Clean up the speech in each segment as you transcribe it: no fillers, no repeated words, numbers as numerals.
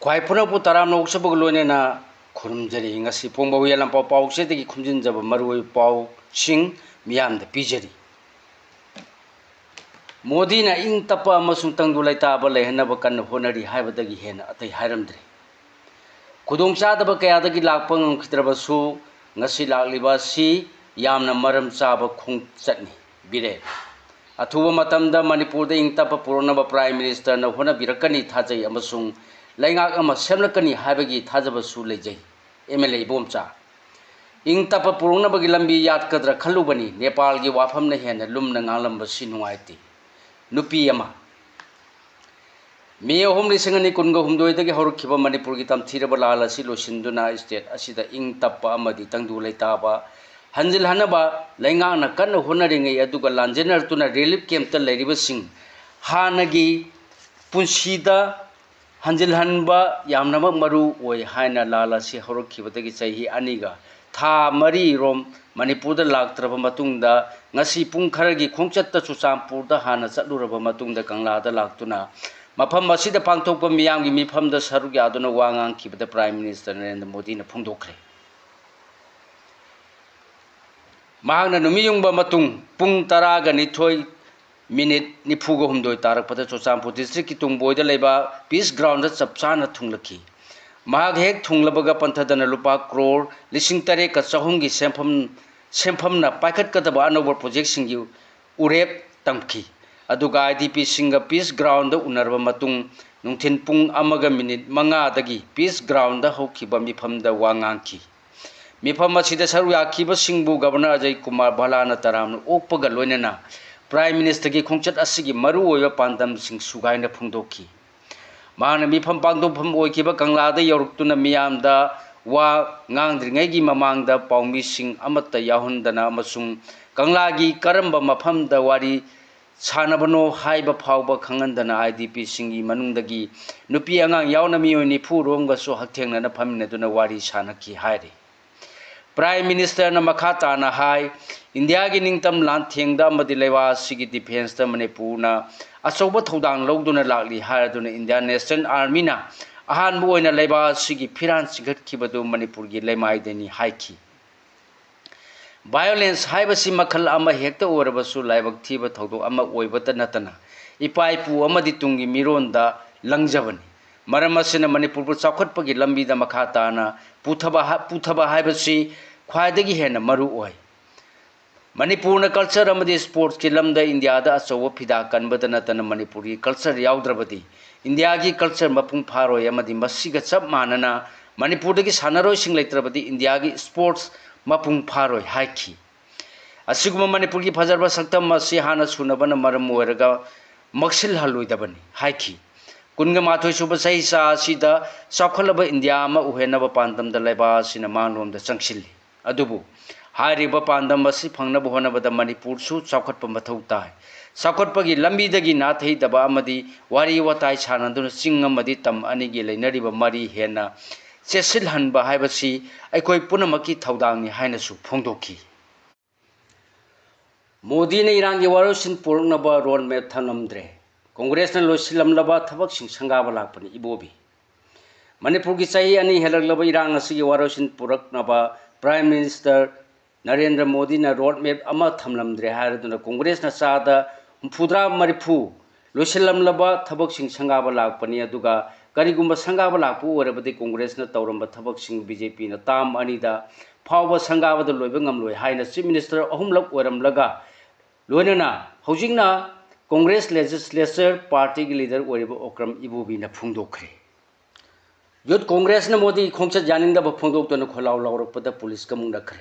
ख्वाई पुनपु तराम नौसबग लोनेना खुरुमजरी ngasi pongbaw yalam paw paw se degi khumjin jaba maroi paw sing miyam da pijari modi na ing tapa amasung tangdu laita ba lehna ba kan honari haiba dagi hena atai hairamdre kudong cha da ba kaya dagi lakpang ang khitraba su ngasi lakliba si yamna maram cha ba khung chatni bire athuba matamda manipur da ing tapa purona ba prime minister na hona birakani thajai amasung laingak ama semlakani haibagi thajaba su lejai MLA bomcha ing tapa purungna bagi lambi yat kadra khalubani Nepal gi wafam na hena lumna ngalam ba sinuaiti nupi ama me hom lisangani kunga humdoi dagi horukhiba manipur gi tam thiraba lala si losinduna state asida ing tapa amadi tangdu laita ba hanjil hanaba laingak na kan honaringai aduga lanjenar tuna relief camp ta lairiba sing hanagi punsida hanjil hanba yamnamak maru oi haina lala si horokibadagi chahi aniga tha mari rom manipur da laktraba matungda ngasi pung kharagi khongchatta chuchampur da hana chatluraba matungda kangla da laktuna mafam masida pangthokpa miyamgi mifam da saruk yaduna wangang kibada prime minister Narendra Modi na phungdokre mahangna numiyungba matung pung 12 minute nifuga humdoi tarak pada Chochampur district ki tungboida leba peace ground da chapchana thunglaki mahag hek thunglabaga panthadana lupa crore lising tare ka chahum gi sempham na paikhat kadaba anover project singi urep tamki aduga IDP singa peace ground da unarba matung nungthin pung amaga minute manga dagi peace ground da hokiba mifam da wangangki mifam asida saru yakiba singbu governor Ajay Kumar Bhalana taram okpaga loinana Prime Minister ki khongchat asigi maru oiba pandam sing sugaina phungdokki mana mifam pangdopam oikiba kangla da yoruktuna miyam da wa ngangdringai gi mamang da paumi sing amatta yahundana amasung kangla gi karamba mafam da wari sanabano haiba phawba khangandana IDP singi manungdagi nupi angang yauna miyoni phurom ga so hakthengna na phamina duna wari sanaki haire Prime Minister na makata na hai India gi ningtam lan thengda madi lewa sigi defense ta Manipur na asoba thodang logduna lakli haraduna Indian National Army na ahan bu oina leba sigi phiran sighat khibadu Manipur gi lemai deni haiki violence haibasi makhal ama hekta orabasu laibak thiba thodok ama oibata natana ipai pu amadi tungi mironda langjabani maramasina Manipur pu chakhatpagi lambi da makhata na puthaba haibasi khwaidagi hena maru oi Manipur na culture amadi sports ki lamda India da achawa phida kanbada natana Manipur gi culture yaudravadi India gi culture mapung pharoi amadi masiga chap manana Manipur da gi sanaroi sing leitrabadi India gi sports mapung pharoi haiki asiguma Manipur gi phajarba saktam masi hana sunabana maram oiraga maksil haloidabani haiki kunga mathoi suba sahi sa sida sakhalaba India ma uhenaba pandam da leba sina manlom da changsil adubu Hariba pandam basi phangna bohana bada Manipur su chakhatpa mathau tai chakhatpagi lambi dagi na thei daba amadi wari watai chananduna ching amadi tam ani gi leinariba mari hena chesil hanba haibasi aikoi punamaki thaudang ni haina su phongdoki Modi na Iran gi warosin purna ba road map thanamdre Congress na losilamlaba thabak sing sangaba lakpani ibobi Manipur gi chai ani helaglaba Iran asigi warosin purakna ba Prime Minister Narendra Modi na road map ama thamlamdre haraduna Congress na sada Fudra Marifu losilamlaba thabak sing sangaba lakpani aduga karigumba sangaba lakpu orabadi Congress na tawramba thabak sing BJP na tam anida phawba sangaba da loiba ngamloi haina Chief Minister ahumlak oramlaga loinana hojingna Congress Legislature Party gi leader oriba Okram Ibobi na phungdokre Youth Congress na Modi khongchat janingda ba phungdoktona kholaw lawrakpada police kamung nakre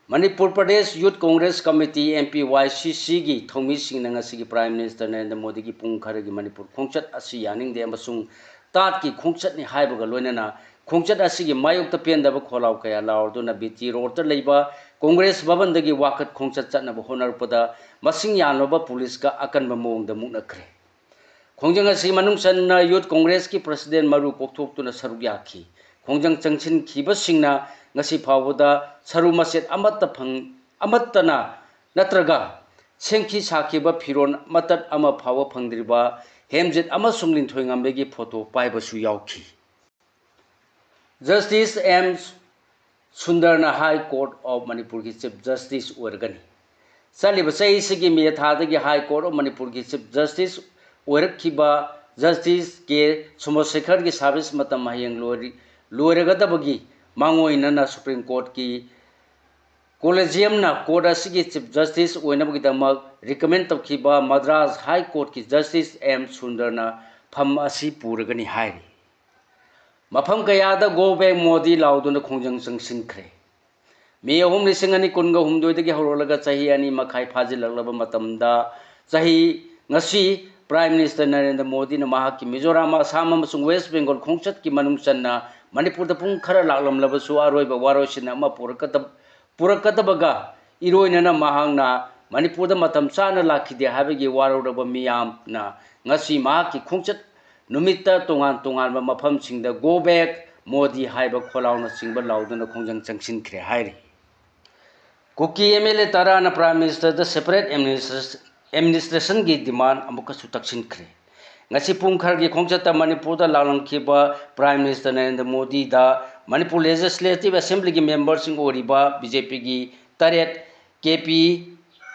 Manipur Pradesh Youth Congress Committee MPYCC gi thomi singna ngasi gi Prime Minister Narendra Modi gi pung kharagi Manipur khongchat asi yaning de amasung tat ki khongchat ni haibaga loinana khongchat asi gi mayok ta penda ba kholaw kaya lawduna BT road ta leiba Congress Bhavan dagi wakat khongchat chatna ba honarpada masing yanloba police ka akan ba mong da muknakre khongjang asi manungsan na Youth Congress ki President Maru Kokthok tuna saruk yakhi khongjang changchin khiba singna ngasi phawda saru maset amattana natraga sengki sakhiba phiron matat ama phawa phangdriba Hemjit अमसुंग लिंथोई ngambeगी photo पाइबसु याउखी justice M सुंदरना high court of Manipur की chief justice ओरगनी चलिब चहीसिगी मे थादगी हाई कोर्ट ऑफ मणिपुर की चीफ जस्टिस ओरखिबा जस्टिस के सोमशेखर की सर्विस मतम हयंग लोरगदबगी मांगोइनना सुप्रीम कोर्ट की कोलेजियम ना कोर्ट असिगी चीफ जस्टिस ओइनबगिदमक रिकमेंड तौखिबा मद्रास हाई कोर्ट की जस्टिस एम सुंदरना फम असी पूरगनी हाइरी मफम कयादा गो बैक मोदी लाउदुन खोंजंग चंगसिनख्रे मे अहुम लिसिंग अनि कुनगा हुमदोइदगी हौरलगा चाही अनि मखाई फाजिलगलब मतमदा चाही ngasi prime minister Narendra Modi न महाकी मिजोराम असम अमसुंग वेस्ट बंगाल खोंगचत की मनुंग चन्ना मणिपुर द पुंग खरा लागलमलबसु आरोइबा वारोसिन अमा पुरकतबगा इरोइनना महांगना मणिपुर द मतम चाना लाखिदे हाबगी वारोडब मियामना ngasi महाकी खोंगचत नुमित्ता तोंगान तोंगान मफम सिंग द गो बैक मोदी हाइबा खोलाउना सिंग ब लाउदुन खोंजंग चंगसिनख्रे हाइरी कुकी एमएलए तारा न प्राइम मिनिस्टर द सेपरेट एडमिनिस्ट्रेशन की डिमांड अमुकसु तक्सिनख्रे ngasi pung khar gi khongchata manipur da lalangkhiba prime minister narendra modi da manipur legislative assembly gi members sing oriba bjp gi taret kp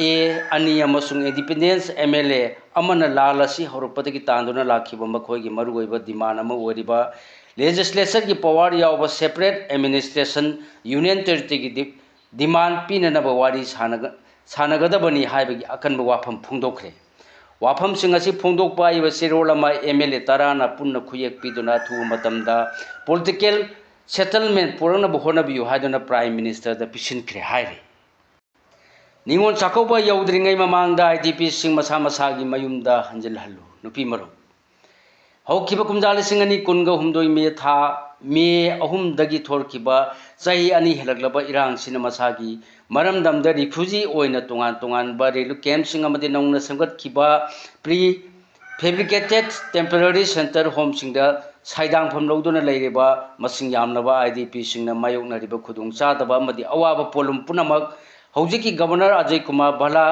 a ani amasung independence mla amana lalasi horupata gi tanduna lakhiba makhoi gi maruoiba demand ama oriba legislature gi power yawa separate administration union territory gi demand pinana ba wari sanagadabani haibagi akanba wafam phungdokre वाफम सिंह असी फोंदोकपा इबा सिरोलमा MLA Tarana पुन्ना खुयेक पिदुना थु मतमदा political settlement पुरना बहोनबियु हादुना prime minister द पिसिनख्रे हाइरे निंगोन चाकोबा यौद्रिंगै ममांगदा आईडीपी सिंह मसा मसागी मयुमदा हंजिल हल्लु नुपी मरो हौखिबा कुमजाले सिंह अनि कुनगा हुमदोइ मे था मे अहुम दगी थोरखिबा चाही अनि हेलगलबा इरांग सिन मसागी मरमदम द रिफ्यूजी ओइना तोंगान तोंगान बा रेलु कैंप सिंग अमदि नौना संगतखिबा pre fabricated temporary center home सिंग द साइदांग फम लौदुना लेरेबा मसिंग यामनबा आईडीपी सिंग न मायोकनरिबा खुदुंग चादबा अमदि अवाबा पोलुम पुनमक हौजिकी governor Ajay Kumar Bhalla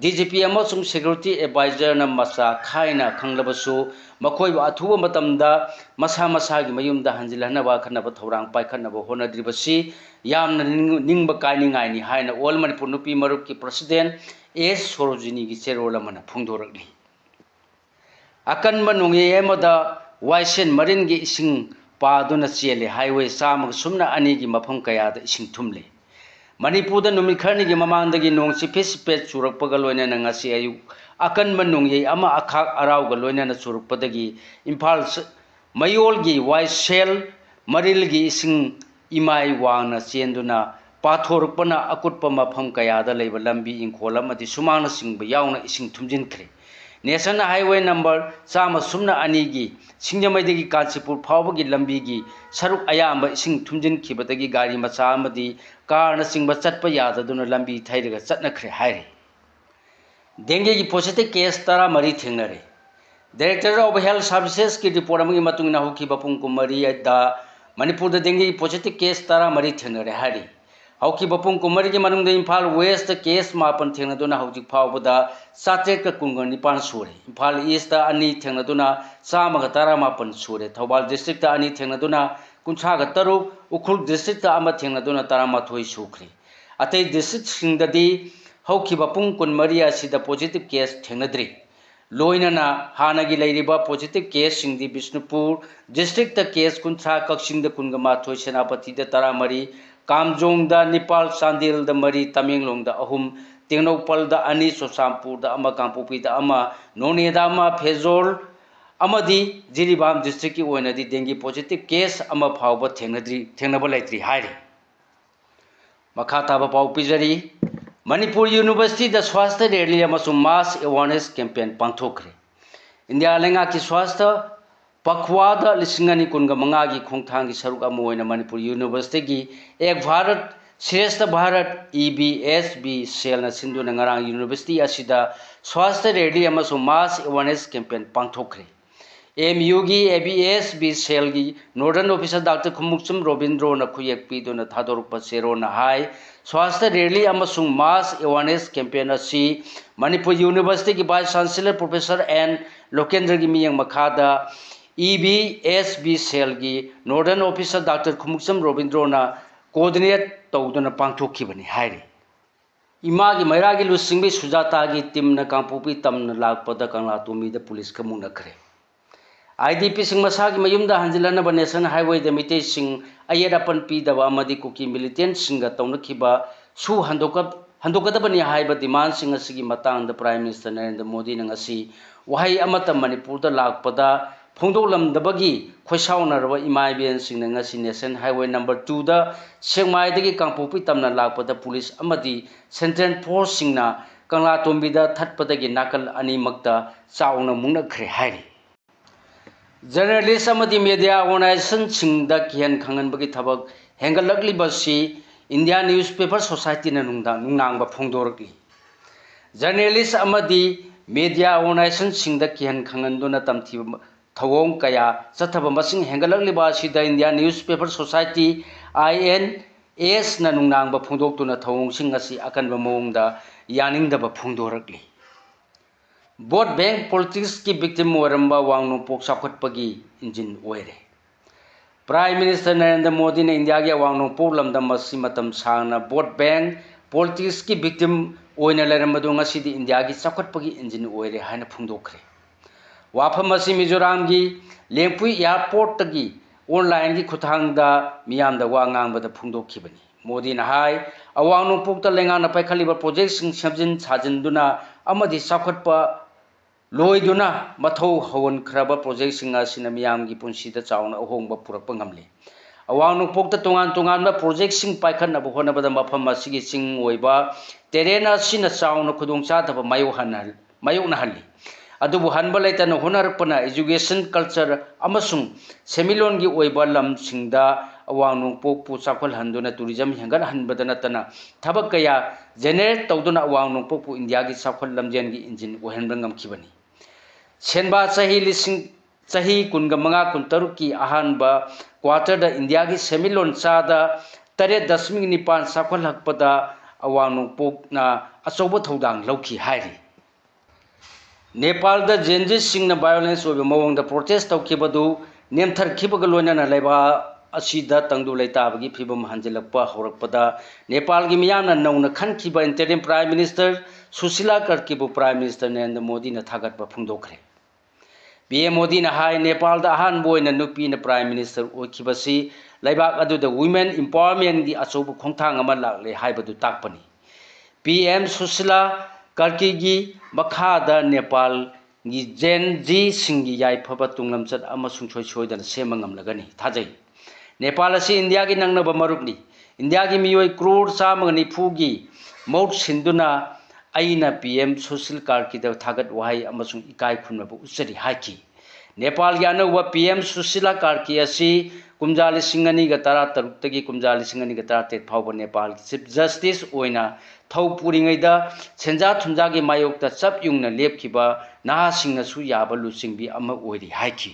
DGP अमसुंग security adviser न मसा खाइना खंगलबसु मखोइबा अथुबा मतमदा मसा मसागी मयुमदा हंजिलहनबा खनबा थौरांग पाइखनबा होनद्रिबसी यामना निंगबा काइनिंगाइनी हाइना ऑल मणिपुर नुपी मरुप की प्रेसिडेंट एस सरोजिनी की चेरोलमना फुंगदोरगली अकनबा नोंगेमदा वाइसेन मरिन की इसिंग पादुना चेले हाईवे चामग सुमना अनि की मफम कयादा इसिंग थुमले Manipur नुमित खरनी ममांगी नोंग चिफे चिफे चुरपगा लोनना ngasi ayuk akanba nongye ama akhak arauga loinana churuppadagi imphal mayol gi waisel maril gi ising imai wangna chenduna pathorukpana akutpa mafam kayada leiba lambi ingkhol amadi sumangna singba yauna ising thumjinkhre national highway number chama sumna ani gi singjamaidagi kanchipur phawbagi lambi gi saruk ayamba ising thumjinkhibadagi gari macha amadi car न सिंह चटप यादुन लंबी थैरग चटनख्रे हाइरे डेंगे की positive case तरा मरी थेंगनरे director of health services की report अमगी मतुंगना हुकी बपुंग कुमरी दा Manipur the डेंगे की positive case तरा मरी थेंगनरे हाइरे हौकी बपुंग कुमरी की मनुंग इम्फाल वेस्ट केस मापन थेंगनदुना हौजिक फावबदा सात्रेट का कुंगन निपान सुरे इम्फाल ईस्ट अनि थेंगनदुना चामग तरा मापन सुरे थौबाल डिस्ट्रिक्ट अनि थेंगनदुना कुंथागा तरुक उखुल डिस्ट्रिक्ट अमा थेंगनदुना तरामाथोई सुख्रे अतै डिस्ट्रिक्ट सिंगददी हौखिबा पुंग कुनमरी असिदा पॉजिटिव केस थेंगनद्री लोइनना हानगी लैरिबा पॉजिटिव केस सिंगदी बिष्णुपुर डिस्ट्रिक्ट केस कुंथा कक्सिंग कुनगा माथोई सेनापति द तरामरी कामजोंग द निपाल चांदेल द मरी तमेंगलोंग द अहुम तेंगनौपल द अनि सोसामपुर द अमा कांपोपी द अमा नोनेदा अमा फेजोल अमदी जिरीबाम डिस्ट्रिक्ट की ओइनदी डेंगी पॉजिटिव केस अमा फावबा थेंगनबा लैत्रि हाइरे मखाताबा पाउ पिजरी मणिपुर यूनिवर्सिटी द स्वास्थ्य रैली अमसुंग मास अवेयरनेस कैंपेन पांथोखरे इंडिया लेंगा की स्वास्थ्य पखवाद लिसिंगनी कुनगा मंगा की खोंगथांग की सरुक अमा ओइना मणिपुर यूनिवर्सिटी की एक भारत श्रेष्ठ भारत EBSB सेल न सिंधुना ngarang यूनिवर्सिटी असिदा स्वास्थ्य रैली अमसुंग मास अवेयरनेस कैंपेन पांथोखरे MU की ABSB सेल की northern officer doctor Khumuksum Robindro न खुयेक पीदुना थादोरप सेरो न हाई स्वास्थ्य रैली अमसुंग मास अवेयरनेस कैंपेन असि मणिपुर यूनिवर्सिटी की vice chancellor professor N Lokendra की मियंग मखादा EBSB सेल की नॉर्दर्न ऑफिसर डॉक्टर खुमुक्सम रोबिंद्रोना कोऑर्डिनेट तौदुना पांगथोखिबनी हाइरि इमा की मैरा की लुसिंगबी सुजाता की टीम न कांपोपी तमन लाकपदा कंगला तुमीद पुलिस का मुनखरे IDP सिंह मसा की मयुमदा हंजिलनब नेशनल हाईवे द मिते सिंह अयेद अपन पीदब अमदी कुकी मिलिटेंट सिंह तौनखिबा सु हंदोकदबनी हाइब डिमांड सिंह असगी मतांग द प्राइम मिनिस्टर नरेंद्र मोदी नंगसी वहाई अमत मणिपुर द लाकपदा फोंदोलमदबगी खोसाउनरब इमाइबेन सिंह नंगसी नेशनल हाईवे नंबर 2 द सेंगमाइदगी कांपोपी तमना लाकपदा पुलिस अमदी सेंट्रल फोर्स सिंहना कंगला तोंबीदा थटपदगी नाकल अनीमक्ता चाउना मुंगनखरे हाइरि जर्नलिस्ट अमदी मीडिया ऑर्गेनाइजेशन सिंहदा किहन खंगनबगी थबक हेंगलकलिबसी इंडिया न्यूज़पेपर सोसाइटी ना नुंगनांग फोंदोरकली जर्नलिस्ट अमदी मीडिया ऑर्गेनाइजेशन सिंहदा किहन खंगनदुना तमथि थवोंग कया चथब मसिंग हेंगलकलिबा सिदा इंडिया न्यूज़पेपर सोसाइटी INS ना नुंगनांग फोंदोक्तुना थवोंग सिंह असि अकनब मोंगदा यानिंगदब फोंदोरकली वोट बैंक पॉलिटिक्स की विक्टिम ओरंबा वांगनोंपोक चाखुटपगी इंजिन ओइरे प्राइम मिनिस्टर नरेंद्र मोदी ने इंडिया की वांगनोंपोक लमदम मसी मतम सांगना वोट बैंक पॉलिटिक्स की विक्टिम ओइना लेरमदो ngasidi इंडिया की चाखुटपगी इंजिन ओइरे हाइना फोंदोखरे वाफम मसी मिजोराम की लेंपुई एयरपोर्ट तगी ऑनलाइन की खुथांगदा मियामदा वा ngangbada फोंदोखिबनी मोदी ना हाई अवांगनोंपोक त लेंगाना पाइखलिबा प्रोजेक्ट सिंग समजिन साजिनदुना अमदी चाखुटपा लोइदुना मथौ हवन खरबा प्रोजेक्ट सिंग असिना मियाम की पुंसीदा चाउना अहोंगबा पुरकपा ngamle अवांगनोंपोक तोंगान तोंगानबा प्रोजेक्ट सिंग पाइखनबा होनबदा मफम असिगी सिंग ओइबा टेरेन असिना चाउना खुदोंचादबा मायोकनाहल्ली अदुबु हनबा लेतना होनरपना एजुकेशन कल्चर अमसुंग सेमिलोन की ओइबा लम सिंगदा अवांगनोंपोक पु चाखल हंदुना टूरिज्म हेंगल हनबदा नतना थबक कया जेनेरेट तौदुना अवांगनोंपोक पु इंडिया की चाखल लमजेन की इंजिन ओहनबा ngamkhibani सेनबा चाही कुनगा मंगा कुनतरु की अहानबा क्वार्टर द इंडिया की सेमिलोन चादा 8.9 चाखल हकपदा अवांगनोंपोकना अचौबा थौदांग लौखी हाइरि नेपाल द जेनजिस सिंह ना वायलेंस ओइबा मवंग द प्रोटेस्ट तौखिबदु नेमथरखिबगा लोइनना लेबा असिदा तंगदु लेताबगी फिबम हंजिलकपा हौरकपदा नेपाल की मियामना नौना खनखिबा इंटरिम प्राइम मिनिस्टर सुशीला कर्कीबु प्राइम मिनिस्टर नरेंद्र मोदी ना थागतबा फोंदोखरे PM मोदी ना हाई नेपाल द अहान बोइना नुपी ना प्राइम मिनिस्टर ओइखिबसी लेबाक अदुदा वुमेन एम्पावरमेंट की अचौबा खोंथांग अमा लाकले हाइबदु ताकपनी PM सुशीला कर्की की मखादा नेपाल की जेन जी सिंगी याइफबा तुंगलमचत अमसुंग सोइदन सेमंगमलगनी थाजै नेपाल असी इंडिया की नंगनब मरुपनी इंडिया की मियोय क्रोर चामग निफू की मौत सिंदुना अइना PM सुशील कार्की द थागत वहाई अमसुंग इकाई खुनब उच्चरी हाइकी नेपाल की अनौबा PM सुशीला कार्की असी कुमजाली सिंगनी ग 13 तगी कुमजाली सिंगनी ग 13 फाउब नेपाल की चीफ जस्टिस ओइना थौ पुरिङैदा सेंजा थुंजा की मायोक्ता चप युंगना लेपखिबा नाहा सिंगसु याबा लुचिंगबी अमा ओइरी हाइकी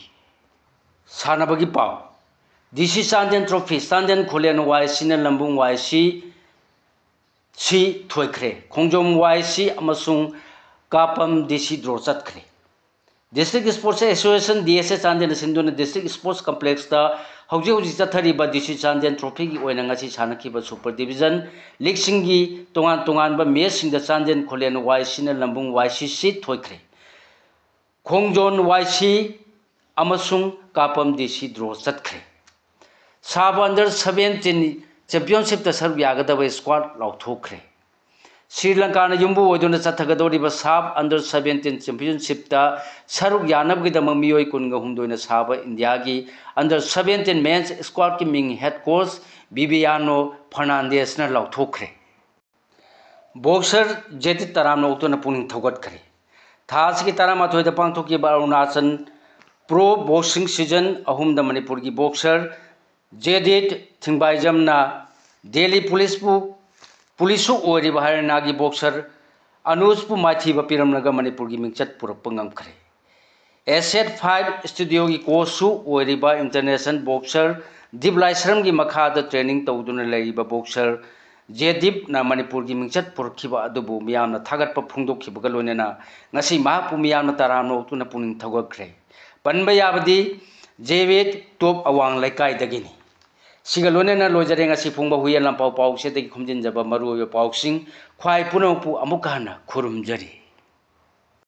सानबगी पाव DC Chandel trophy Chandel Kholen YC Lambung YC थोइख्रे खोंजोम वाईसी अमसुंग कापम DC ड्रॉ चतख्रे district sports association DSA Chandel सिंधुना डिस्ट्रिक्ट स्पोर्ट्स कॉम्प्लेक्स दा हौजे हौजे चथरीबा DC चांदेन ट्रॉफी की ओइना ngasi सानखिबा सुपर डिवीजन लीग सिंगी तोंगान तोंगानबा मैच सिंग दा चांदेन खोलेन वाईसी लंबुंग वाईसी थोइख्रे खोंजोन वाईसी अमसुंग कापम DC ड्रॉ चतख्रे साब अंडर 17 चैंपियनशिप सरुक यागदब स्क्वाड लाउथोख्रे श्रीलंका युम्बू ओइदुना चथगदोरिबा साब अंडर 17 चैंपियनशिप सरुक यानबगिदम मियोय कुनगा हुमदोइना साब इंडिया की अंडर 17 मेंस स्क्वाड की Ming head coach Bibiano Fernandes ना लाउथोख्रे बॉक्सर जेटी तराम नौतुना पुनिंग थौगतख्रे थास की तरामाथोय द पांथोकिबा अरुणाचल प्रो बॉक्सिंग सीजन अहुम द मणिपुर की बॉक्सर जेडिट थिंगबाइजमना दिल्ली पुलिसु ओरिबा हरियाणा की बॉक्सर अनुजपु माइथीबा पिरमनगा मणिपुर की मिंगचत पुरकपा ngamkhre एसेट 5 स्टूडियो की कोचसु ओरिबा इंटरनेशनल बॉक्सर दीपलाइसरम की मखादा ट्रेनिंग तौदुना लेरिबा बॉक्सर जेदीपना मणिपुर की मिंचत पुरखिबा अदुबु मियामना थागतप फुंगदोखिबगा लोनेना ngasi mahakpu miyamna taramna utuna puning thagakre panba yabadi jevet top awang laikai dagini siga lonena lojare ngasi phungba huyen lampau pau se dagi khumjin jaba maru yo pausing khwai punopu amukana khurumjari